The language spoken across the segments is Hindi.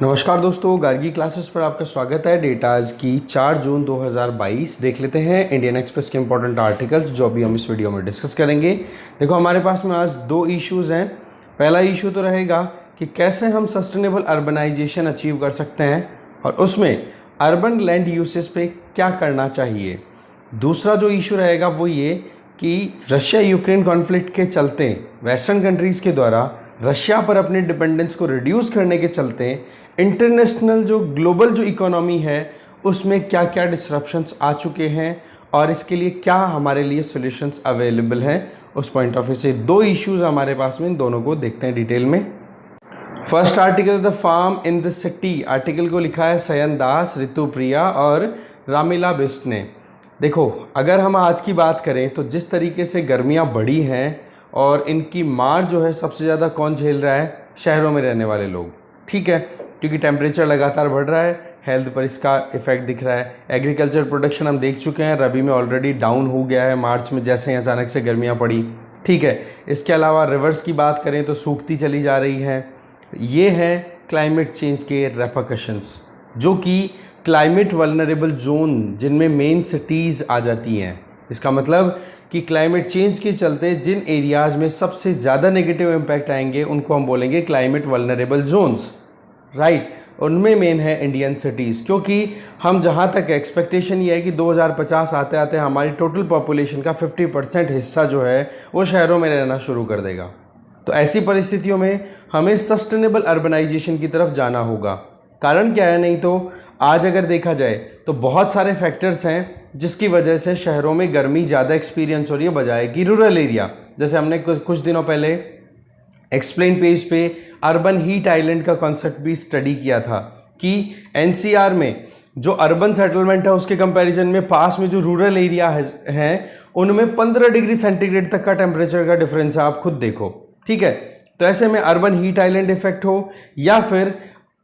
नमस्कार दोस्तों, गार्गी क्लासेस पर आपका स्वागत है। डेट आज की 4 जून 2022। देख लेते हैं इंडियन एक्सप्रेस के इंपॉर्टेंट आर्टिकल्स जो अभी हम इस वीडियो में डिस्कस करेंगे। देखो, हमारे पास में आज दो इश्यूज़ हैं। पहला इशू तो रहेगा कि कैसे हम सस्टेनेबल अर्बनाइजेशन अचीव कर सकते हैं और उसमें अर्बन लैंड यूसेज पे क्या करना चाहिए। दूसरा जो इशू रहेगा वो ये कि रशिया यूक्रेन कॉन्फ्लिक्ट के चलते वेस्टर्न कंट्रीज़ के द्वारा रशिया पर अपने डिपेंडेंस को रिड्यूस करने के चलते इंटरनेशनल जो ग्लोबल जो इकोनॉमी है उसमें क्या क्या डिसरप्शंस आ चुके हैं और इसके लिए क्या हमारे लिए सॉल्यूशंस अवेलेबल हैं। उस पॉइंट ऑफ व्यू से दो इश्यूज हमारे पास में, इन दोनों को देखते हैं डिटेल में। First article, the farm in the city. Article को लिखा है सयन दास, ऋतुप्रिया और रामिला बिस्ट ने। देखो, अगर हम आज की बात करें तो जिस तरीके से गर्मियाँ बढ़ी हैं और इनकी मार जो है सबसे ज़्यादा कौन झेल रहा है? शहरों में रहने वाले लोग। ठीक है, क्योंकि टेम्परेचर लगातार बढ़ रहा है, हेल्थ पर इसका इफेक्ट दिख रहा है। एग्रीकल्चर प्रोडक्शन हम देख चुके हैं, रबी में ऑलरेडी डाउन हो गया है मार्च में, जैसे ही अचानक से गर्मियाँ पड़ी। ठीक है, इसके अलावा रिवर्स की बात करें तो सूखती चली जा रही है। ये हैं क्लाइमेट चेंज के रेपरकशंस, जो कि क्लाइमेट वल्नरेबल जोन जिनमें मेन सिटीज़ आ जाती हैं। इसका मतलब कि क्लाइमेट चेंज के चलते जिन एरियाज़ में सबसे ज़्यादा नेगेटिव इम्पैक्ट आएंगे उनको हम बोलेंगे क्लाइमेट वल्नरेबल जोन्स, राइट। उनमें मेन है इंडियन सिटीज़, क्योंकि हम जहाँ तक एक्सपेक्टेशन ये है कि 2050 आते आते हमारी टोटल पॉपुलेशन का 50% हिस्सा जो है वो शहरों में रहना शुरू कर देगा। तो ऐसी परिस्थितियों में हमें सस्टेनेबल अर्बनाइजेशन की तरफ जाना होगा। कारण क्या है? नहीं तो आज अगर देखा जाए तो बहुत सारे फैक्टर्स हैं जिसकी वजह से शहरों में गर्मी ज़्यादा एक्सपीरियंस हो रही है बजाय कि रूरल एरिया। जैसे हमने कुछ दिनों पहले एक्सप्लेन पेज पे अर्बन हीट आइलैंड का कॉन्सेप्ट भी स्टडी किया था कि एनसीआर में जो अर्बन सेटलमेंट है उसके कंपैरिजन में पास में जो रूरल एरिया है उनमें 15 डिग्री सेंटीग्रेड तक का टेम्परेचर का डिफरेंस है। आप खुद देखो। ठीक है, तो ऐसे में अर्बन हीट आइलैंड इफेक्ट हो या फिर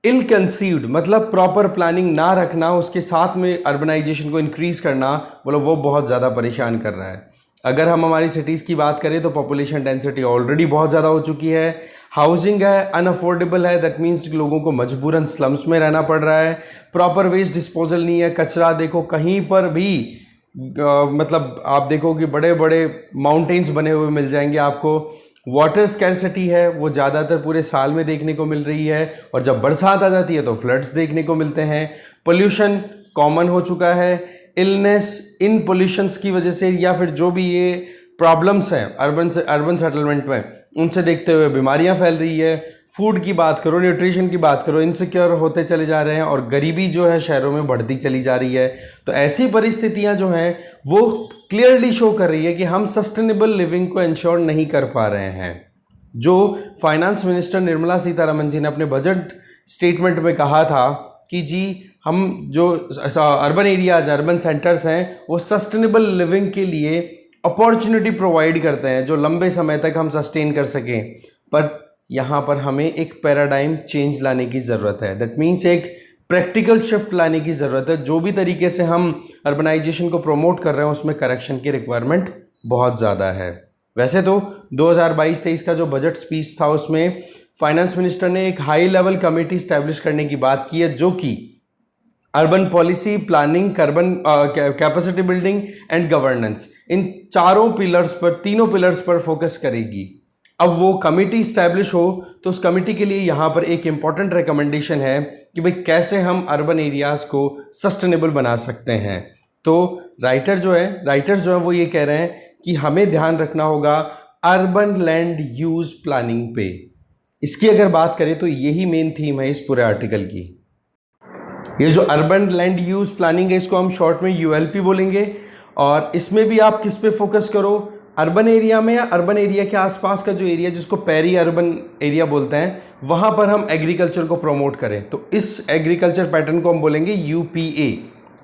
इल कंसीव्ड, मतलब प्रॉपर प्लानिंग ना रखना, उसके साथ में अर्बनाइजेशन को इंक्रीज करना, बोलो वो बहुत ज़्यादा परेशान कर रहा है। अगर हम हमारी सिटीज़ की बात करें तो पॉपुलेशन डेंसिटी ऑलरेडी बहुत ज़्यादा हो चुकी है, हाउसिंग है अनअफोर्डेबल है, दैट मीन्स लोगों को मजबूरन स्लम्स में रहना पड़ रहा है, प्रॉपर वेस्ट डिस्पोजल नहीं है, कचरा देखो कहीं पर भी मतलब आप देखो कि बड़े बड़े माउंटेन्स बने हुए मिल जाएंगे आपको। वाटर स्कैरसिटी है वो ज़्यादातर पूरे साल में देखने को मिल रही है और जब बरसात आ जाती है तो फ्लड्स देखने को मिलते हैं। पोल्यूशन कॉमन हो चुका है, इलनेस इन पोल्यूशंस की वजह से या फिर जो भी ये प्रॉब्लम्स हैं अर्बन सेटलमेंट में, उनसे देखते हुए बीमारियां फैल रही है। फूड की बात करो, न्यूट्रिशन की बात करो, इनसिक्योर होते चले जा रहे हैं और गरीबी जो है शहरों में बढ़ती चली जा रही है। तो ऐसी परिस्थितियां जो हैं वो क्लियरली शो कर रही है कि हम सस्टेनेबल लिविंग को इंश्योर नहीं कर पा रहे हैं। जो फाइनेंस मिनिस्टर निर्मला सीतारमन जी ने अपने बजट स्टेटमेंट में कहा था कि जी हम जो अर्बन एरियाज, अर्बन सेंटर्स हैं वो सस्टेनेबल लिविंग के लिए अपॉर्चुनिटी प्रोवाइड करते हैं जो लंबे समय तक हम सस्टेन कर सकें। पर यहाँ पर हमें एक पैराडाइम चेंज लाने की ज़रूरत है। दैट मीन्स एक प्रैक्टिकल शिफ्ट लाने की ज़रूरत है। जो भी तरीके से हम अर्बनाइजेशन को प्रमोट कर रहे हैं उसमें करेक्शन की रिक्वायरमेंट बहुत ज़्यादा है। वैसे तो 2022-23 का जो बजट स्पीच था उसमें फाइनेंस मिनिस्टर ने एक हाई लेवल कमेटी स्टैब्लिश करने की बात की है जो कि urban policy, planning, urban capacity building and governance, इन तीनों पिलर्स पर फोकस करेगी। अब वो कमेटी स्टैब्लिश हो तो उस कमेटी के लिए यहाँ पर एक इम्पॉर्टेंट रिकमेंडेशन है कि भाई कैसे हम अर्बन एरियाज़ को सस्टेनेबल बना सकते हैं। तो राइटर्स जो है वो ये कह रहे हैं कि हमें ध्यान रखना होगा अर्बन लैंड यूज प्लानिंग पे। इसकी अगर बात करें तो यही मेन थीम है इस पूरे आर्टिकल की। ये जो अर्बन लैंड यूज प्लानिंग है इसको हम शॉर्ट में यूएलपी बोलेंगे और इसमें भी आप किस पे फोकस करो? अर्बन एरिया में या अर्बन एरिया के आसपास का जो एरिया जिसको पेरी अर्बन एरिया बोलते हैं वहां पर हम एग्रीकल्चर को प्रमोट करें। तो इस एग्रीकल्चर पैटर्न को हम बोलेंगे यूपीए।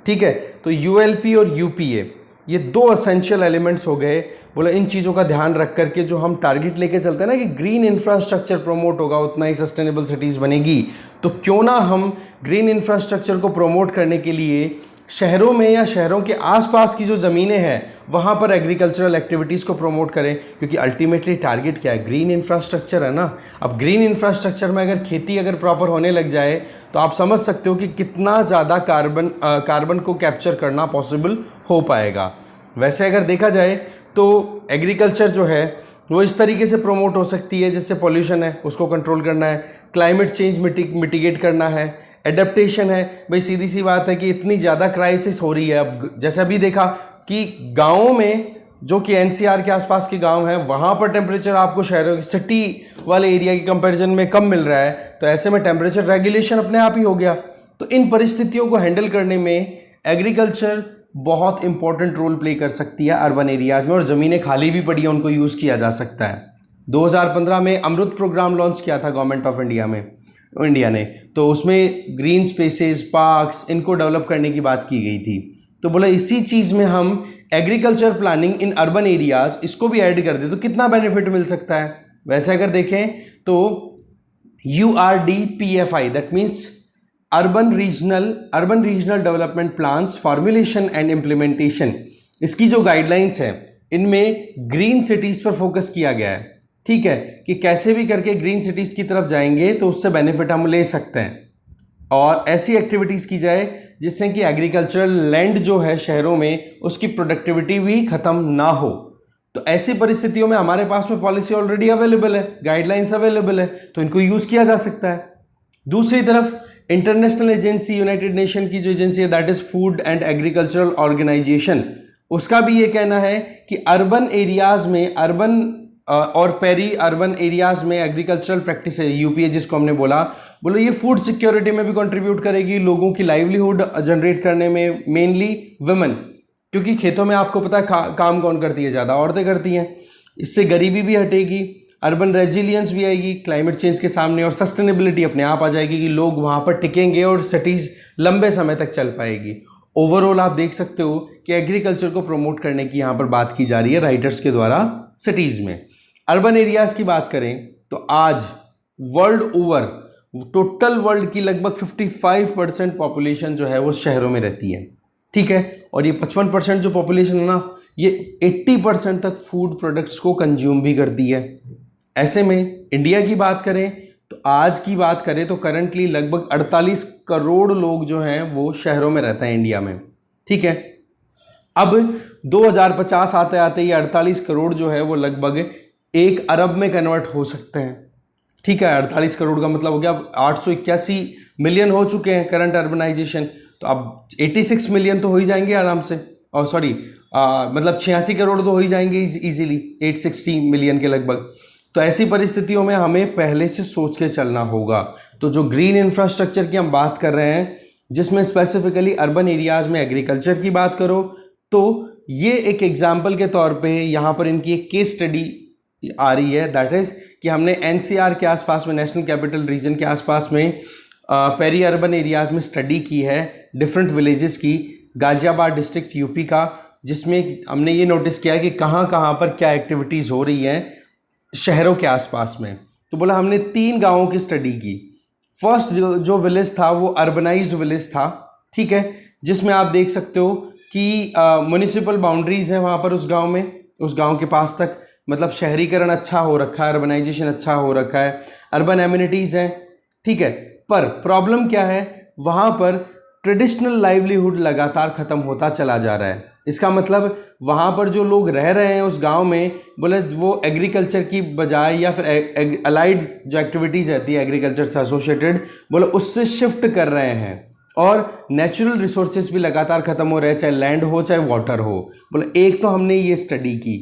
ठीक है, तो यूएलपी और यूपीए ये दो एसेंशियल एलिमेंट्स हो गए। बोला इन चीज़ों का ध्यान रख करके जो हम टारगेट लेके चलते हैं ना कि ग्रीन इंफ्रास्ट्रक्चर प्रमोट होगा उतना ही सस्टेनेबल सिटीज़ बनेगी, तो क्यों ना हम ग्रीन इंफ्रास्ट्रक्चर को प्रमोट करने के लिए शहरों में या शहरों के आसपास की जो ज़मीनें हैं वहाँ पर एग्रीकल्चरल एक्टिविटीज़ को प्रमोट करें, क्योंकि अल्टीमेटली टारगेट क्या है, ग्रीन इंफ्रास्ट्रक्चर है ना। अब ग्रीन इंफ्रास्ट्रक्चर में अगर खेती अगर प्रॉपर होने लग जाए तो आप समझ सकते हो कि कितना ज़्यादा कार्बन को कैप्चर करना पॉसिबल हो पाएगा। वैसे अगर देखा जाए तो एग्रीकल्चर जो है वो इस तरीके से प्रमोट हो सकती है, जिससे पॉल्यूशन है उसको कंट्रोल करना है, क्लाइमेट चेंज मिटिगेट करना है, एडेप्टेशन है। भाई सीधी सी बात है कि इतनी ज़्यादा क्राइसिस हो रही है। अब जैसे अभी देखा कि गाँवों में, जो कि एनसीआर के आसपास के गांव हैं, वहाँ पर टेम्परेचर आपको शहरों सिटी वाले एरिया के कंपैरिजन में कम मिल रहा है, तो ऐसे में टेम्परेचर रेगुलेशन अपने आप ही हो गया। तो इन परिस्थितियों को हैंडल करने में एग्रीकल्चर बहुत इंपॉर्टेंट रोल प्ले कर सकती है अर्बन एरियाज में, और ज़मीनें खाली भी पड़ी हैं उनको यूज़ किया जा सकता है। 2015 में अमृत प्रोग्राम लॉन्च किया था गवर्नमेंट ऑफ इंडिया ने, तो उसमें ग्रीन स्पेसेस, पार्क्स, इनको डेवलप करने की बात की गई थी। तो बोला इसी चीज़ में हम agriculture planning in urban areas इसको भी ऐड कर दे तो कितना बेनिफिट मिल सकता है। वैसे अगर देखें तो URDPFI, that means urban regional development plans formulation and implementation, इसकी जो गाइडलाइंस है इनमें ग्रीन सिटीज़ पर फोकस किया गया है। ठीक है, कि कैसे भी करके ग्रीन सिटीज़ की तरफ जाएंगे तो उससे बेनिफिट हम ले सकते हैं, और ऐसी एक्टिविटीज़ की जाए जिससे कि एग्रीकल्चरल लैंड जो है शहरों में उसकी प्रोडक्टिविटी भी ख़त्म ना हो। तो ऐसी परिस्थितियों में हमारे पास में पॉलिसी ऑलरेडी अवेलेबल है, गाइडलाइंस अवेलेबल है, तो इनको यूज़ किया जा सकता है। दूसरी तरफ इंटरनेशनल एजेंसी, यूनाइटेड नेशन की जो एजेंसी है that is food and agricultural organisation, उसका भी ये कहना है कि अर्बन एरियाज़ में, अर्बन और पेरी अर्बन एरियाज में एग्रीकल्चरल प्रैक्टिस है, यूपीए जिसको हमने बोला ये फूड सिक्योरिटी में भी कंट्रीब्यूट करेगी, लोगों की लाइवलीहुड जनरेट करने में, मेनली वुमेन, क्योंकि खेतों में आपको पता है काम कौन करती है, ज़्यादा औरतें करती हैं। इससे गरीबी भी हटेगी, अर्बन रेजिलियंस भी आएगी क्लाइमेट चेंज के सामने, और सस्टेनेबिलिटी अपने आप आ जाएगी कि लोग वहाँ पर टिकेंगे और सिटीज़ लंबे समय तक चल पाएगी। ओवरऑल आप देख सकते हो कि एग्रीकल्चर को प्रमोट करने की यहाँ पर बात की जा रही है राइटर्स के द्वारा सिटीज़ में। अर्बन एरियाज़ की बात करें तो आज वर्ल्ड ओवर टोटल वर्ल्ड की लगभग 55% पॉपुलेशन जो है वो शहरों में रहती है। ठीक है, और ये 55% जो पॉपुलेशन है ना, ये 80% तक फूड प्रोडक्ट्स को कंज्यूम भी करती है। ऐसे में इंडिया की बात करें तो आज की बात करें तो करंटली लगभग 48 करोड़ लोग जो हैं वो शहरों में रहते हैं इंडिया में। ठीक है, अब 2050 आते आते ये 48 करोड़ जो है वो लगभग 1 अरब में कन्वर्ट हो सकते हैं। ठीक है, 48 करोड़ का मतलब हो गया 881 मिलियन हो चुके हैं करंट अर्बनाइजेशन, तो अब 86 मिलियन तो हो ही जाएंगे आराम से, और सॉरी मतलब 86 करोड़ तो हो ही जाएंगे इजीली 860 मिलियन के लगभग। तो ऐसी परिस्थितियों में हमें पहले से सोच के चलना होगा। तो जो ग्रीन इंफ्रास्ट्रक्चर की हम बात कर रहे हैं, जिसमें स्पेसिफिकली अर्बन एरियाज में एग्रीकल्चर की बात करो, तो ये एक एग्जाम्पल के तौर पर यहाँ पर इनकी एक केस स्टडी आ रही है, दैट इज़ कि हमने एनसीआर के आसपास में, नेशनल कैपिटल रीजन के आसपास में पेरी अर्बन एरियाज़ में स्टडी की है डिफरेंट विलेजेस की, गाजियाबाद डिस्ट्रिक्ट यूपी का, जिसमें हमने ये नोटिस किया कि कहाँ कहाँ पर क्या एक्टिविटीज़ हो रही हैं शहरों के आसपास में। तो बोला हमने 3 गाँवों की स्टडी की। फर्स्ट जो विलेज था वो अर्बनाइज्ड विलेज था। ठीक है, जिसमें आप देख सकते हो कि म्युनिसिपल बाउंड्रीज़ हैं वहाँ पर उस गाँव में, उस गाँव के पास तक, मतलब शहरीकरण अच्छा हो रखा है, अर्बनाइजेशन अच्छा हो रखा है, अर्बन एमिनिटीज़ हैं। ठीक है, पर प्रॉब्लम क्या है, वहाँ पर ट्रेडिशनल लाइवलीहुड लगातार ख़त्म होता चला जा रहा है। इसका मतलब वहाँ पर जो लोग रह रहे हैं उस गांव में, बोले वो एग्रीकल्चर की बजाय या फिर अलाइड जो एक्टिविटीज़ रहती है एग्रीकल्चर से एसोसिएटेड, बोले उससे शिफ्ट कर रहे हैं, और नेचुरल रिसोर्सेज भी लगातार ख़त्म हो रहे हैं, चाहे लैंड हो चाहे वाटर हो। बोले एक तो हमने ये स्टडी की,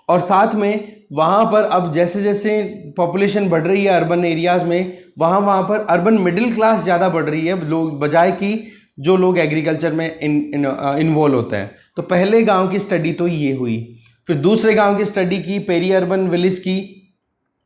और साथ में वहाँ पर अब जैसे जैसे पॉपुलेशन बढ़ रही है अर्बन एरियाज़ में, वहाँ पर अर्बन मिडिल क्लास ज़्यादा बढ़ रही है लोग, बजाय कि जो लोग एग्रीकल्चर में इन्वॉल्व होते हैं। तो पहले गांव की स्टडी तो ये हुई, फिर दूसरे गांव की स्टडी की पेरी अर्बन विलेज की,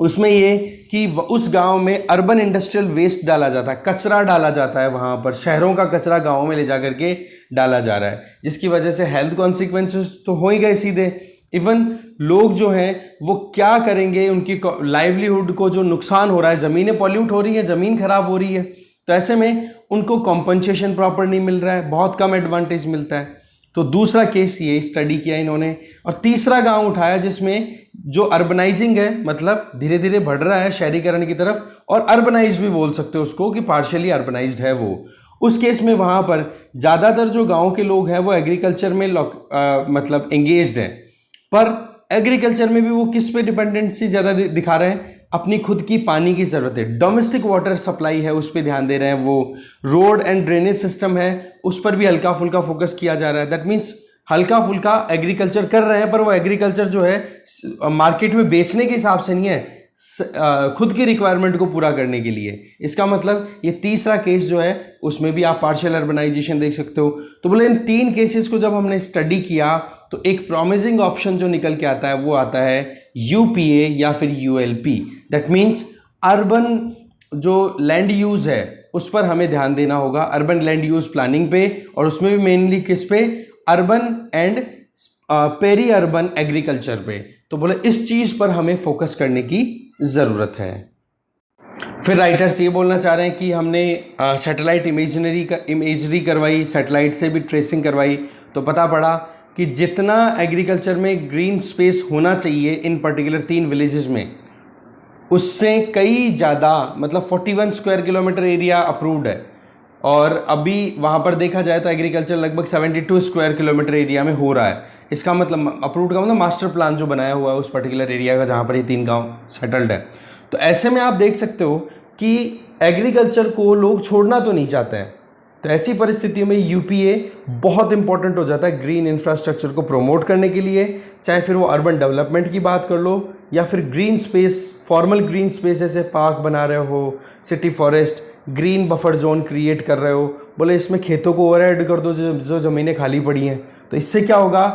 उसमें ये कि उस गांव में अर्बन इंडस्ट्रियल वेस्ट डाला जाता है, कचरा डाला जाता है, वहाँ पर शहरों का कचरा गाँव में ले जा करके डाला जा रहा है, जिसकी वजह से हेल्थ कॉन्सिक्वेंसेस तो हो ही गए सीधे। इवन लोग जो हैं वो क्या करेंगे, उनकी लाइवलीहुड को जो नुकसान हो रहा है, ज़मीनें पॉल्यूट हो रही हैं, ज़मीन खराब हो रही है, तो ऐसे में उनको कॉम्पनसेशन प्रॉपर नहीं मिल रहा है, बहुत कम एडवांटेज मिलता है। तो दूसरा केस ये स्टडी किया इन्होंने। और तीसरा गांव उठाया जिसमें जो अर्बनाइजिंग है, मतलब धीरे धीरे बढ़ रहा है शहरीकरण की तरफ, और अर्बनाइज भी बोल सकते हो उसको कि पार्शियली अर्बनाइज्ड है वो। उस केस में वहां पर ज़्यादातर जो गांव के लोग हैं वो एग्रीकल्चर में मतलब एंगेज्ड हैं, पर एग्रीकल्चर में भी वो किस पे डिपेंडेंसी ज़्यादा दिखा रहे हैं, अपनी खुद की पानी की ज़रूरत है, डोमेस्टिक वाटर सप्लाई है उस पर ध्यान दे रहे हैं वो, रोड एंड ड्रेनेज सिस्टम है उस पर भी हल्का फुल्का फोकस किया जा रहा है। दैट मीन्स हल्का फुल्का एग्रीकल्चर कर रहे हैं, पर वो एग्रीकल्चर जो है मार्केट में बेचने के हिसाब से नहीं है, खुद की रिक्वायरमेंट को पूरा करने के लिए। इसका मतलब ये तीसरा केस जो है उसमें भी आप पार्शियल अर्बनाइजेशन देख सकते हो। तो बोले इन तीन केसेस को जब हमने स्टडी किया तो एक प्रॉमिसिंग ऑप्शन जो निकल के आता है वो आता है यूपीए या फिर यूएलपी। दैट मीन्स अर्बन जो लैंड यूज है उस पर हमें ध्यान देना होगा, अर्बन लैंड यूज प्लानिंग पे, और उसमें भी मेनली किस पे, urban and peri urban agriculture पे। तो बोले इस चीज पर हमें फोकस करने की जरूरत है। फिर राइटर्स ये बोलना चाह रहे हैं कि हमने सैटेलाइट इमेजरी करवाई, सैटेलाइट से भी ट्रेसिंग करवाई, तो पता पड़ा कि जितना एग्रीकल्चर में ग्रीन स्पेस होना चाहिए इन पर्टिकुलर 3 विलेजेस में, उससे कई ज़्यादा, मतलब 41 स्क्वायर किलोमीटर एरिया अप्रूव्ड है, और अभी वहाँ पर देखा जाए तो एग्रीकल्चर लगभग 72 स्क्वायर किलोमीटर एरिया में हो रहा है। इसका मतलब अप्रूव्ड का मतलब मास्टर प्लान जो बनाया हुआ है उस पर्टिकुलर एरिया का जहाँ पर ये 3 गांव सेटल्ड है। तो ऐसे में आप देख सकते हो कि एग्रीकल्चर को लोग छोड़ना तो नहीं चाहते हैं। तो ऐसी परिस्थितियों में यूपीए बहुत इंपॉर्टेंट हो जाता है ग्रीन इंफ्रास्ट्रक्चर को प्रमोट करने के लिए, चाहे फिर वो अर्बन डेवलपमेंट की बात कर लो या फिर green space, formal green space जैसे पार्क बना रहे हो, city forest, green buffer zone create कर रहे हो। बोले इसमें खेतों को और ऐड कर दो जो ज़मीनें खाली पड़ी हैं, तो इससे क्या होगा,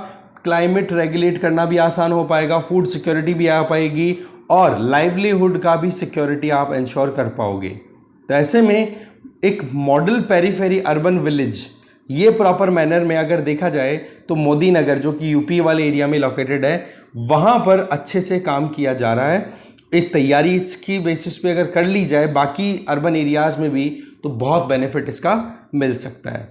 क्लाइमेट रेगुलेट करना भी आसान हो पाएगा, फूड सिक्योरिटी भी आ पाएगी, और लाइवलीहुड का भी सिक्योरिटी आप इंश्योर कर पाओगे। तो ऐसे में एक मॉडल पेरीफेरी अर्बन विलेज, ये प्रॉपर मैनर में अगर देखा जाए तो मोदी नगर जो कि यूपी वाले एरिया में लोकेटेड है, वहाँ पर अच्छे से काम किया जा रहा है। एक तैयारी इसकी बेसिस पे अगर कर ली जाए बाकी अर्बन एरियाज़ में भी, तो बहुत बेनिफिट इसका मिल सकता है।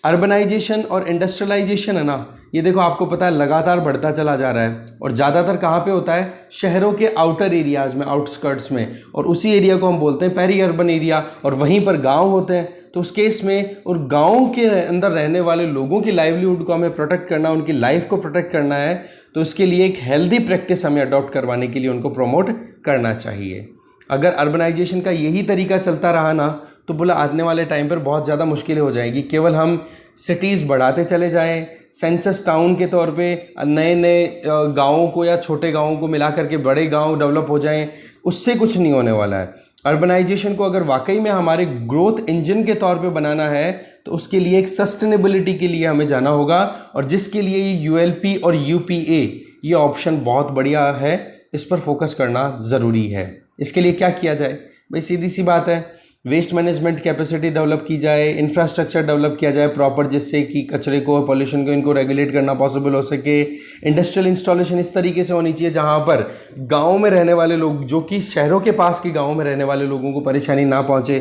अर्बनाइजेशन और इंडस्ट्रियलाइजेशन है ना, ये देखो आपको पता है लगातार बढ़ता चला जा रहा है, और ज़्यादातर कहाँ पे होता है, शहरों के आउटर एरियाज़ में, आउटस्कर्ट्स में, और उसी एरिया को हम बोलते हैं पेरी अर्बन एरिया, और वहीं पर गांव होते हैं। तो उस केस में और गांव के अंदर रहने वाले लोगों की लाइवलीहुड को हमें प्रोटेक्ट करना, उनकी लाइफ को प्रोटेक्ट करना है, तो उसके लिए एक हेल्दी प्रैक्टिस हमें अडॉप्ट करवाने के लिए उनको प्रमोट करना चाहिए। अगर अर्बनाइजेशन का यही तरीका चलता रहा ना, तो बोला आने वाले टाइम पर बहुत ज़्यादा मुश्किलें हो जाएगी। केवल हम सिटीज़ बढ़ाते चले जाएं, सेंसस टाउन के तौर पे नए नए गाँवों को या छोटे गाँवों को मिला करके बड़े गाँव डेवलप हो जाएं, उससे कुछ नहीं होने वाला है। अर्बनाइजेशन को अगर वाकई में हमारे ग्रोथ इंजन के तौर पे बनाना है, तो उसके लिए एक सस्टेनेबिलिटी के लिए हमें जाना होगा, और जिसके लिए ये यूएलपी और यूपीए ये ऑप्शन बहुत बढ़िया है, इस पर फोकस करना ज़रूरी है। इसके लिए क्या किया जाए भाई, सीधी सी बात है, वेस्ट मैनेजमेंट कैपेसिटी डेवलप की जाए, इंफ्रास्ट्रक्चर डेवलप किया जाए प्रॉपर, जिससे कि कचरे को, पॉल्यूशन को, इनको रेगुलेट करना पॉसिबल हो सके। इंडस्ट्रियल इंस्टॉलेशन इस तरीके से होनी चाहिए जहां पर गाँव में रहने वाले लोग, जो कि शहरों के पास के गाँव में रहने वाले लोगों को परेशानी ना पहुँचे,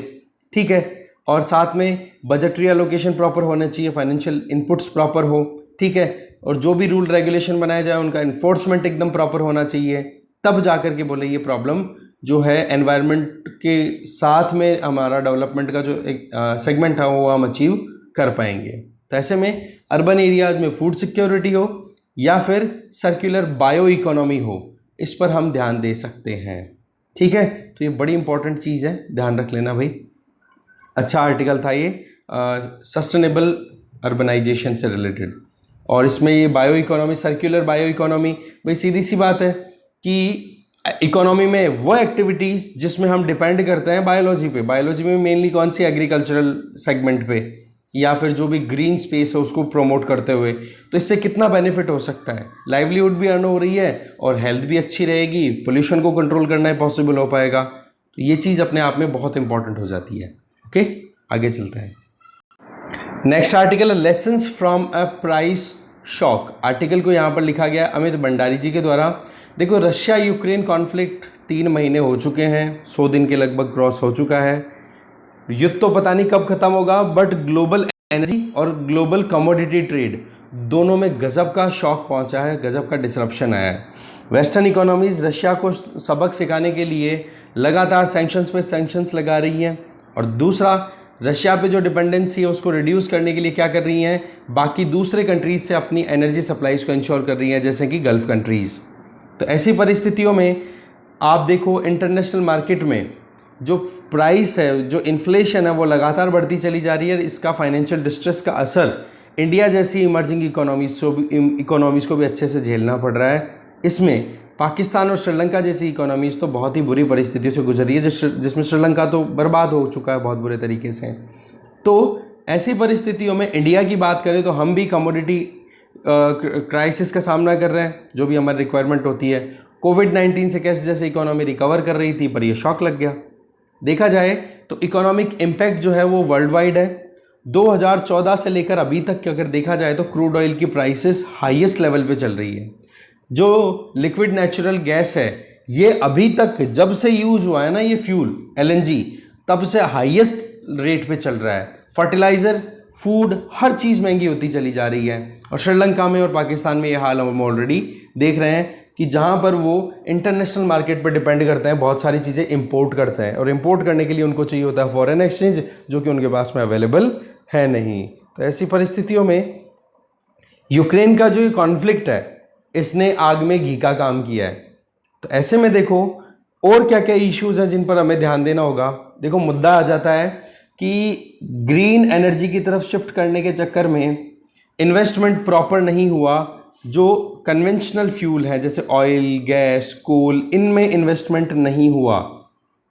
ठीक है। और साथ में बजटरी एलोकेशन प्रॉपर होना चाहिए, फाइनेंशियल इनपुट्स प्रॉपर हो, ठीक है। और जो भी रूल रेगुलेशन बनाया जाए उनका इन्फोर्समेंट एकदम प्रॉपर होना चाहिए, तब जाकर के बोले ये प्रॉब्लम जो है एनवायरनमेंट के साथ में हमारा डेवलपमेंट का जो एक सेगमेंट है वो हम अचीव कर पाएंगे। तो ऐसे में अर्बन एरियाज में फूड सिक्योरिटी हो या फिर सर्कुलर बायो इकोनॉमी हो, इस पर हम ध्यान दे सकते हैं, ठीक है। तो ये बड़ी इंपॉर्टेंट चीज़ है, ध्यान रख लेना भाई। अच्छा आर्टिकल था ये सस्टेनेबल अर्बनाइजेशन से रिलेटेड, और इसमें ये bio economy, circular bio economy, भाई सीधी सी बात है कि इकोनॉमी में वो एक्टिविटीज़ जिसमें हम डिपेंड करते हैं बायोलॉजी पे, बायोलॉजी में मेनली कौन सी, एग्रीकल्चरल सेगमेंट पे, या फिर जो भी ग्रीन स्पेस है उसको प्रमोट करते हुए, तो इससे कितना बेनिफिट हो सकता है, लाइवलीहुड भी अर्न हो रही है और हेल्थ भी अच्छी रहेगी, पोल्यूशन को कंट्रोल करना है पॉसिबल हो पाएगा। तो ये चीज़ अपने आप में बहुत इंपॉर्टेंट हो जाती है। ओके, आगे चलते हैं। नेक्स्ट आर्टिकल है lessons from a price shock. Article को यहाँ पर लिखा गया अमित भंडारी जी के द्वारा। देखो, रशिया यूक्रेन कॉन्फ्लिक्ट 3 महीने हो चुके हैं, 100 दिन के लगभग क्रॉस हो चुका है। युद्ध तो पता नहीं कब खत्म होगा, बट ग्लोबल एनर्जी और ग्लोबल कमोडिटी ट्रेड दोनों में गजब का शॉक पहुंचा है, गजब का डिसरप्शन आया है। वेस्टर्न इकोनॉमीज रशिया को सबक सिखाने के लिए लगातार सैंक्शंस पे सैंक्शंस लगा रही हैं, और दूसरा रशिया पे जो डिपेंडेंसी है उसको रिड्यूस करने के लिए क्या कर रही हैं, बाकी दूसरे कंट्रीज से अपनी एनर्जी सप्लाईज को इंश्योर कर रही हैं, जैसे कि गल्फ कंट्रीज़। तो ऐसी परिस्थितियों में आप देखो इंटरनेशनल मार्केट में जो प्राइस है, जो इन्फ्लेशन है, वो लगातार बढ़ती चली जा रही है। इसका फाइनेंशियल डिस्ट्रेस का असर इंडिया जैसी इमर्जिंग इकोनॉमीज़ को भी अच्छे से झेलना पड़ रहा है। इसमें पाकिस्तान और श्रीलंका जैसी इकोनॉमीज़ तो बहुत ही बुरी परिस्थितियों से गुजर रही है, जिसमें श्रीलंका तो बर्बाद हो चुका है बहुत बुरे तरीके से। तो ऐसी परिस्थितियों में इंडिया की बात करें तो हम भी कमोडिटी क्राइसिस का सामना कर रहे हैं, जो भी हमारी रिक्वायरमेंट होती है। कोविड-19 से कैसे जैसे इकोनॉमी रिकवर कर रही थी, पर ये शॉक लग गया। देखा जाए तो इकोनॉमिक इम्पैक्ट जो है वो वर्ल्ड वाइड है। 2014 से लेकर अभी तक की अगर देखा जाए तो क्रूड ऑयल की प्राइसेस हाईएस्ट लेवल पे चल रही है। जो लिक्विड नेचुरल गैस है, ये अभी तक जब से यूज हुआ है ना, ये फ्यूल LNG, तब से हाईएस्ट रेट पे चल रहा है। फर्टिलाइज़र, फूड, हर चीज़ महंगी होती चली जा रही है। और श्रीलंका में और पाकिस्तान में ये हाल हम ऑलरेडी देख रहे हैं कि जहाँ पर वो इंटरनेशनल मार्केट पर डिपेंड करते हैं, बहुत सारी चीज़ें इंपोर्ट करते हैं, और इंपोर्ट करने के लिए उनको चाहिए होता है फॉरेन एक्सचेंज, जो कि उनके पास में अवेलेबल है नहीं। तो ऐसी परिस्थितियों में यूक्रेन का जो ये कॉन्फ्लिक्ट है, इसने आग में घी का काम किया है। तो ऐसे में देखो और क्या क्या इश्यूज हैं जिन पर हमें ध्यान देना होगा। देखो मुद्दा आ जाता है कि ग्रीन एनर्जी की तरफ शिफ्ट करने के चक्कर में इन्वेस्टमेंट प्रॉपर नहीं हुआ। जो कन्वेंशनल फ्यूल है जैसे ऑयल, गैस, कोल, इनमें इन्वेस्टमेंट नहीं हुआ।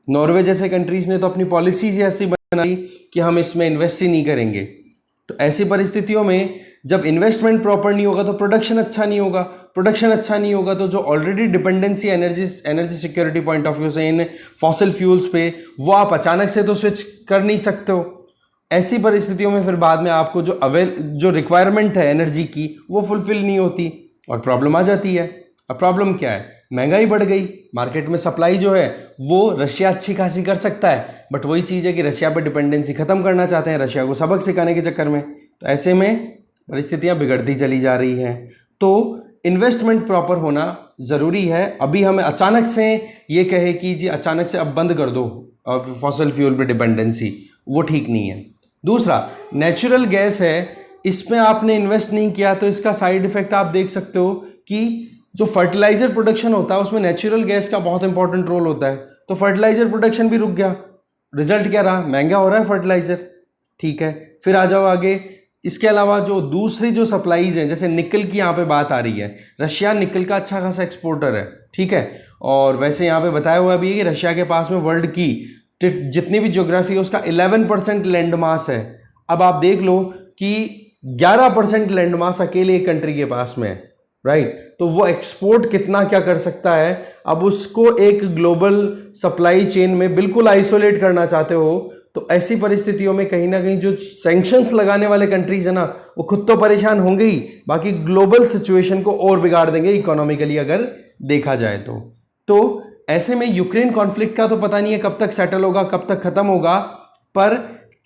नॉर्वे जैसे कंट्रीज ने तो अपनी पॉलिसीज ऐसी बनाई कि हम इसमें इन्वेस्ट ही नहीं करेंगे। तो ऐसी परिस्थितियों में जब इन्वेस्टमेंट प्रॉपर नहीं होगा तो प्रोडक्शन अच्छा नहीं होगा। प्रोडक्शन अच्छा नहीं होगा तो जो already dependency energy security point of view से इन फॉसिल फ्यूल्स पे, वो आप अचानक से तो स्विच कर नहीं सकते हो। ऐसी परिस्थितियों में फिर बाद में आपको जो रिक्वायरमेंट है एनर्जी की, वो फुलफिल नहीं होती और प्रॉब्लम आ जाती है। अब प्रॉब्लम क्या है? महंगाई बढ़ गई। मार्केट में सप्लाई जो है वो रशिया अच्छी खासी कर सकता है, बट वही चीज़ है कि रशिया पर डिपेंडेंसी खत्म करना चाहते हैं, रशिया को सबक सिखाने के चक्कर में। तो ऐसे में परिस्थितियां बिगड़ती चली जा रही हैं। तो इन्वेस्टमेंट प्रॉपर होना ज़रूरी है। अभी हमें अचानक से ये कहे कि जी अचानक से अब बंद कर दो फॉसिल फ्यूल पे डिपेंडेंसी, वो ठीक नहीं है। दूसरा, नेचुरल गैस है, इसमें आपने इन्वेस्ट नहीं किया तो इसका साइड इफेक्ट आप देख सकते हो कि जो फर्टिलाइजर प्रोडक्शन होता है उसमें नेचुरल गैस का बहुत इंपॉर्टेंट रोल होता है। तो फर्टिलाइजर प्रोडक्शन भी रुक गया। रिजल्ट क्या रहा? महंगा हो रहा है फर्टिलाइजर। ठीक है, फिर आ जाओ आगे। इसके अलावा जो दूसरी जो सप्लाईज हैं, जैसे निकल की यहाँ पे बात आ रही है, रशिया निकल का अच्छा खासा एक्सपोर्टर है, ठीक है। और वैसे यहाँ पे बताया हुआ भी है कि रशिया के पास में वर्ल्ड की जितनी भी ज्योग्राफी है उसका 11% लैंड मास है। अब आप देख लो कि 11% लैंड मास अकेले एक कंट्री के पास में है, राइट। तो वो एक्सपोर्ट कितना क्या कर सकता है। अब उसको एक ग्लोबल सप्लाई चेन में बिल्कुल आइसोलेट करना चाहते हो, तो ऐसी परिस्थितियों में कहीं ना कहीं जो सैंक्शंस लगाने वाले कंट्रीज है ना, वो खुद तो परेशान होंगे ही, बाकी ग्लोबल सिचुएशन को और बिगाड़ देंगे इकोनॉमिकली अगर देखा जाए तो ऐसे में यूक्रेन कॉन्फ्लिक्ट का तो पता नहीं है कब तक सेटल होगा, कब तक खत्म होगा, पर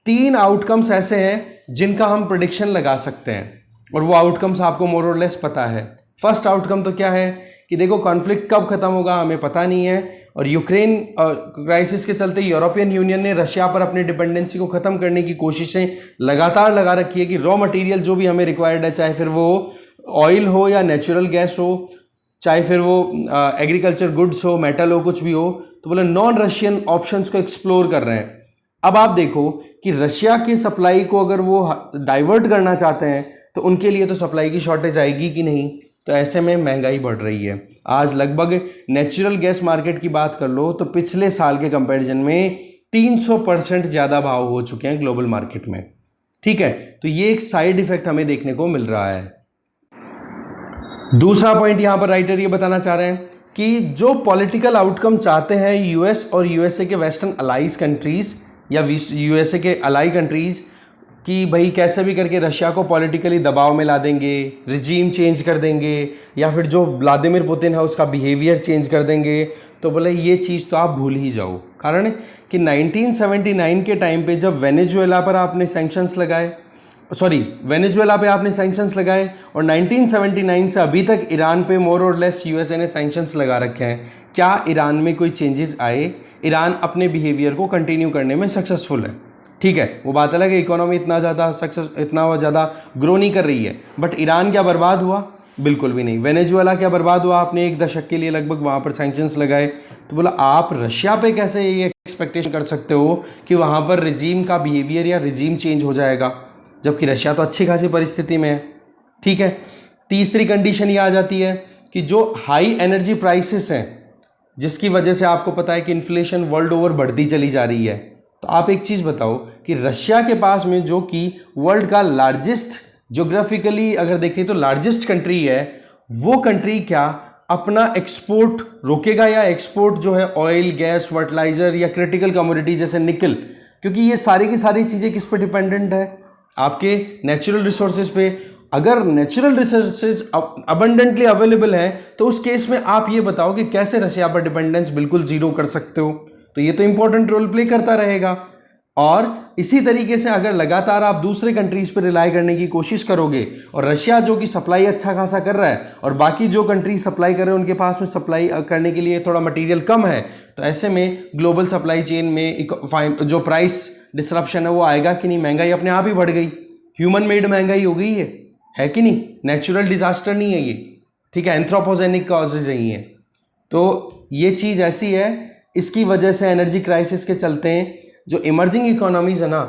3 आउटकम्स ऐसे हैं जिनका हम प्रेडिक्शन लगा सकते हैं, और वो आउटकम्स आपको मोर और लेस पता है। फर्स्ट आउटकम तो क्या है कि देखो कॉन्फ्लिक्ट कब खत्म होगा हमें पता नहीं है, और यूक्रेन क्राइसिस के चलते यूरोपियन यूनियन ने रशिया पर अपनी डिपेंडेंसी को ख़त्म करने की कोशिशें लगातार लगा रखी है कि रॉ मटेरियल जो भी हमें रिक्वायर्ड है, चाहे फिर वो ऑयल हो या नेचुरल गैस हो, चाहे फिर वो एग्रीकल्चर गुड्स हो, मेटल हो, कुछ भी हो, तो बोले नॉन रशियन ऑप्शंस को एक्सप्लोर कर रहे हैं। अब आप देखो कि रशिया की सप्लाई को अगर वो डाइवर्ट करना चाहते हैं तो उनके लिए तो सप्लाई की शॉर्टेज आएगी कि नहीं। तो ऐसे में महंगाई बढ़ रही है। आज लगभग नेचुरल गैस मार्केट की बात कर लो तो पिछले साल के कंपैरिजन में 300% ज़्यादा भाव हो चुके हैं ग्लोबल मार्केट में, ठीक है। तो ये एक साइड इफेक्ट हमें देखने को मिल रहा है। दूसरा पॉइंट यहां पर राइटर ये बताना चाह रहे हैं कि जो पॉलिटिकल आउटकम चाहते हैं यूएस और यूएसए के वेस्टर्न अलाइज कंट्रीज या यूएसए के अलाई कंट्रीज, कि भाई कैसे भी करके रशिया को पॉलिटिकली दबाव में ला देंगे, रिजीम चेंज कर देंगे, या फिर जो व्लादिमीर पुतिन है उसका बिहेवियर चेंज कर देंगे, तो बोले ये चीज़ तो आप भूल ही जाओ। कारण कि 1979 के टाइम पे जब वेनेजुएला पर आपने सैंक्शंस लगाए, वेनेजुएला पे आपने सैंक्शंस लगाए, और 1979 से अभी तक ईरान पे मोर और लेस यूएसए ने सैंक्शंस लगा रखे हैं। क्या ईरान में कोई चेंजेस आए? ईरान अपने बिहेवियर को कंटिन्यू करने में सक्सेसफुल है। ठीक है, वो बात अलग है, इकोनॉमी इतना ज़्यादा ग्रो नहीं कर रही है, बट ईरान क्या बर्बाद हुआ? बिल्कुल भी नहीं। वेनेजुएला क्या बर्बाद हुआ? आपने 1 दशक के लिए लगभग वहाँ पर सैंक्शंस लगाए। तो बोला आप रशिया पे कैसे ये एक्सपेक्टेशन कर सकते हो कि वहाँ पर रिजीम का बिहेवियर या रिजीम चेंज हो जाएगा, जबकि रशिया तो अच्छी खासी परिस्थिति में है। ठीक है, तीसरी कंडीशन ये आ जाती है कि जो हाई एनर्जी प्राइसेस हैं, जिसकी वजह से आपको पता है कि इन्फ्लेशन वर्ल्ड ओवर बढ़ती चली जा रही है। तो आप एक चीज़ बताओ कि रशिया के पास में, जो कि वर्ल्ड का लार्जेस्ट, ज्योग्राफिकली अगर देखें तो लार्जेस्ट कंट्री है, वो कंट्री क्या अपना एक्सपोर्ट रोकेगा? या एक्सपोर्ट जो है ऑयल, गैस, फर्टिलाइजर या क्रिटिकल कमोडिटी जैसे निकल, क्योंकि ये सारी की सारी चीज़ें किस पे डिपेंडेंट है? आपके नेचुरल रिसोर्सेज पे। अगर नेचुरल रिसोर्सेज अबंडेंटली अवेलेबल हैं, तो उस केस में आप ये बताओ कि कैसे रशिया पर डिपेंडेंस बिल्कुल जीरो कर सकते हो? तो ये तो इंपॉर्टेंट रोल प्ले करता रहेगा। और इसी तरीके से अगर लगातार आप दूसरे कंट्रीज पर रिलाई करने की कोशिश करोगे, और रशिया जो कि सप्लाई अच्छा खासा कर रहा है और बाकी जो कंट्रीज सप्लाई कर रहे हैं उनके पास में सप्लाई करने के लिए थोड़ा मटेरियल कम है, तो ऐसे में ग्लोबल सप्लाई चेन में जो प्राइस डिसरप्शन है वो आएगा कि नहीं? महंगाई अपने आप ही बढ़ गई, ह्यूमन मेड महंगाई हो गई है कि नहीं? नेचुरल डिजास्टर नहीं है ये, ठीक है, एंथ्रोपोजेनिक कॉजेज है ये। तो ये चीज़ ऐसी है, इसकी वजह से एनर्जी क्राइसिस के चलते जो इमर्जिंग इकोनॉमीज है ना,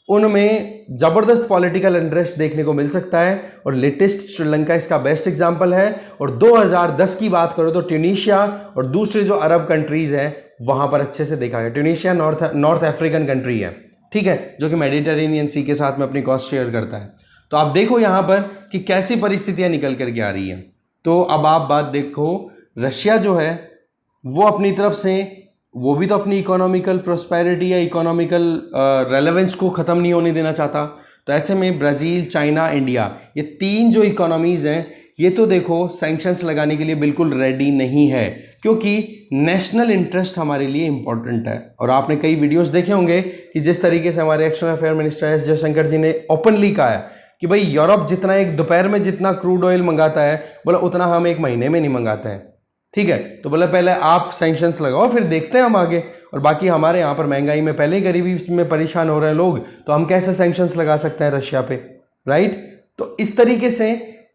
उनमें ज़बरदस्त पॉलिटिकल इंटरेस्ट देखने को मिल सकता है, और लेटेस्ट श्रीलंका इसका बेस्ट एग्जांपल है। और 2010 की बात करो तो ट्यूनीशिया और दूसरे जो अरब कंट्रीज हैं वहाँ पर अच्छे से देखा है। ट्यूनीशिया नॉर्थ अफ्रीकन कंट्री है, ठीक है, जो कि मेडिटेरेनियन सी के साथ में अपनी कॉस्ट शेयर करता है। तो आप देखो यहाँ पर कि कैसी परिस्थितियाँ निकल करके आ रही हैं। तो अब आप बात देखो, रशिया जो है वो अपनी तरफ से, वो भी तो अपनी इकोनॉमिकल प्रोस्पेरिटी या इकोनॉमिकल रेलेवेंस को ख़त्म नहीं होने देना चाहता। तो ऐसे में ब्राज़ील, चाइना, इंडिया, ये 3 जो इकोनॉमीज़ हैं, ये तो देखो सैंक्शंस लगाने के लिए बिल्कुल रेडी नहीं है, क्योंकि नेशनल इंटरेस्ट हमारे लिए इंपॉर्टेंट है। और आपने कई वीडियोस देखे होंगे कि जिस तरीके से हमारे external affair minister S Jaishankar ji ने ओपनली कहा है कि भाई यूरोप जितना एक दोपहर में जितना क्रूड ऑयल मंगाता है, बोला उतना हम एक महीने में नहीं मंगाते हैं। ठीक है, तो बोला पहले आप सैंक्शंस लगाओ, फिर देखते हैं हम आगे। और बाकी हमारे यहाँ पर महंगाई में पहले ही गरीबी में परेशान हो रहे हैं लोग, तो हम कैसे सैंक्शंस लगा सकते हैं रशिया पे, राइट? तो इस तरीके से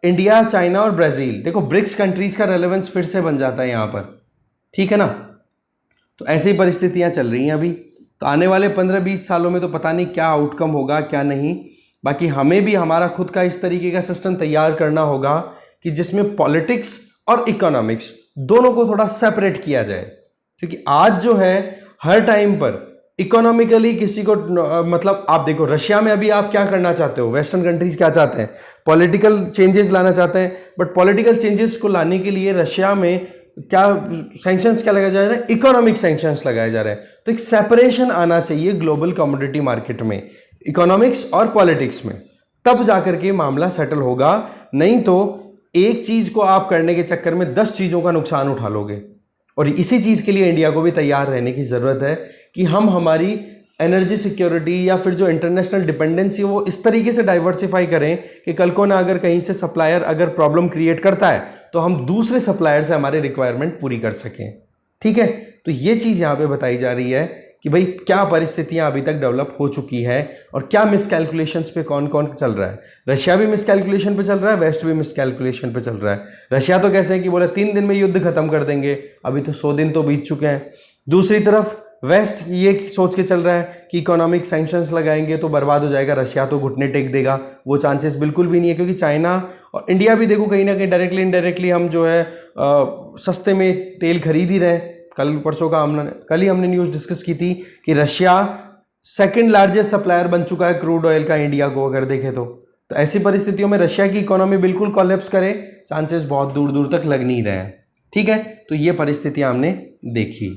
इंडिया, चाइना और ब्राज़ील, देखो ब्रिक्स कंट्रीज का रेलेवेंस फिर से बन जाता है यहाँ पर, ठीक है ना? तो ऐसी परिस्थितियाँ चल रही हैं अभी। तो आने वाले 15-20 सालों में तो पता नहीं क्या आउटकम होगा क्या नहीं। बाकी हमें भी हमारा खुद का इस तरीके का सिस्टम तैयार करना होगा कि जिसमें पॉलिटिक्स और इकोनॉमिक्स दोनों को थोड़ा सेपरेट किया जाए, क्योंकि आज जो है हर टाइम पर इकोनॉमिकली किसी को मतलब आप देखो रशिया में अभी आप क्या करना चाहते हो, वेस्टर्न कंट्रीज क्या चाहते हैं, पॉलिटिकल चेंजेस लाना चाहते हैं, बट पॉलिटिकल चेंजेस को लाने के लिए रशिया में क्या सैंक्शंस क्या लगाए जा रहे हैं, इकोनॉमिक सैंक्शंस लगाए जा रहे हैं। तो एक सेपरेशन आना चाहिए ग्लोबल कमोडिटी मार्केट में, इकोनॉमिक्स और पॉलिटिक्स में, तब जाकर के मामला सेटल होगा। नहीं तो एक चीज को आप करने के चक्कर में 10 चीजों का नुकसान उठा लोगे। और इसी चीज के लिए इंडिया को भी तैयार रहने की जरूरत है कि हम हमारी एनर्जी सिक्योरिटी या फिर जो इंटरनेशनल डिपेंडेंसी वो इस तरीके से डाइवर्सिफाई करें कि कल को ना अगर कहीं से सप्लायर अगर प्रॉब्लम क्रिएट करता है तो हम दूसरे सप्लायर से हमारी रिक्वायरमेंट पूरी कर सकें। ठीक है, तो ये चीज यहाँ पे बताई जा रही है कि भाई क्या परिस्थितियां अभी तक डेवलप हो चुकी है और क्या मिसकैलकुलेशंस पे कौन कौन चल रहा है। रशिया भी मिसकैलकुलेशन पे चल रहा है, वेस्ट भी मिसकैलकुलेशन पे चल रहा है। रशिया तो कैसे है कि बोले 3 दिन में युद्ध खत्म कर देंगे, अभी तो 100 दिन तो बीत चुके हैं। दूसरी तरफ वेस्ट ये सोच के चल रहा है कि इकोनॉमिक सैंक्शंस लगाएंगे तो बर्बाद हो जाएगा, रशिया तो घुटने टेक देगा। वो चांसेस बिल्कुल भी नहीं है, क्योंकि चाइना और इंडिया भी देखो कहीं ना कहीं डायरेक्टली इनडायरेक्टली हम जो है सस्ते में तेल खरीद ही रहे हैं। कल ही हमने न्यूज़ डिस्कस की थी कि रशिया सेकंड लार्जेस्ट सप्लायर बन चुका है क्रूड ऑयल का इंडिया को अगर देखें तो ऐसी परिस्थितियों में रशिया की इकोनॉमी बिल्कुल कोलैप्स करे, चांसेस बहुत दूर दूर तक लग नहीं रहे हैं। ठीक है, तो ये परिस्थितियां हमने देखी।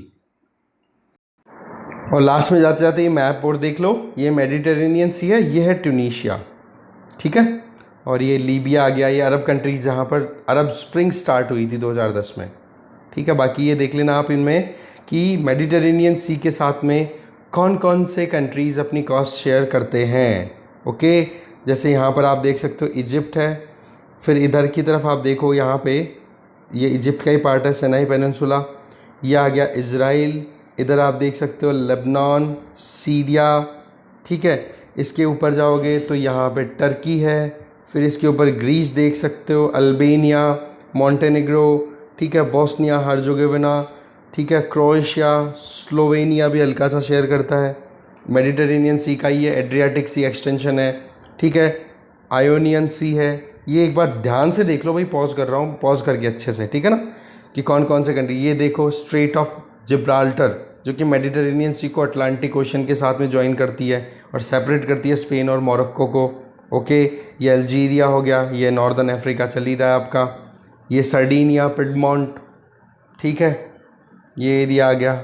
और लास्ट में जाते जाते ये मैप और देख लो, ये मेडिटेरेनियन सी है, ये है ट्यूनीशिया, ठीक है, और ये लीबिया आ गया, ये अरब कंट्रीज़ जहाँ पर अरब स्प्रिंग स्टार्ट हुई थी 2010 में, ठीक है। बाकी ये देख लेना आप इनमें कि मेडिटेरेनियन सी के साथ में कौन कौन से कंट्रीज़ अपनी कॉस्ट शेयर करते हैं, ओके। जैसे यहाँ पर आप देख सकते हो इजिप्ट है, फिर इधर की तरफ आप देखो यहाँ पे ये इजिप्ट का ही पार्ट है, सिनाई पेनिनसुला, ये आ गया इज़राइल, इधर आप देख सकते हो लेबनान, सीरिया, ठीक है। इसके ऊपर जाओगे तो यहाँ पे टर्की है, फिर इसके ऊपर ग्रीस देख सकते हो, अल्बेनिया, मोंटेनेग्रो, ठीक है, बोस्निया हर्जोगोविना, ठीक है, क्रोएशिया, स्लोवेनिया भी हल्का सा शेयर करता है, मेडिटेरेनियन सी का ही है, एड्रियाटिक सी एक्सटेंशन है, ठीक है, आयोनियन सी है। ये एक बार ध्यान से देख लो भाई, पॉज कर रहा हूँ, पॉज करके अच्छे से, ठीक है ना, कि कौन कौन से कंट्री। ये देखो स्ट्रेट ऑफ जिब्राल्टर जो कि मेडिटेरेनियन सी को अटलांटिक ओशन के साथ में ज्वाइन करती है और सेपरेट करती है स्पेन और मोरक्को को, ओके। ये अल्जीरिया हो गया, ये नॉर्दर्न अफ्रीका चल ही रहा है आपका, ये सर्डिनिया, पिडमॉन्ट, ठीक है, ये एरिया आ गया।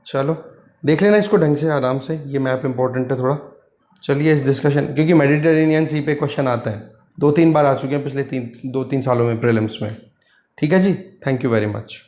चलो देख लेना इसको ढंग से, आराम से, ये मैप इंपॉर्टेंट है थोड़ा। चलिए इस डिस्कशन, क्योंकि मेडिटेरेनियन सी पे क्वेश्चन आते हैं, 2-3 बार आ चुके हैं पिछले 2-3 सालों में प्रीलिम्स में, ठीक है जी। Thank you very much.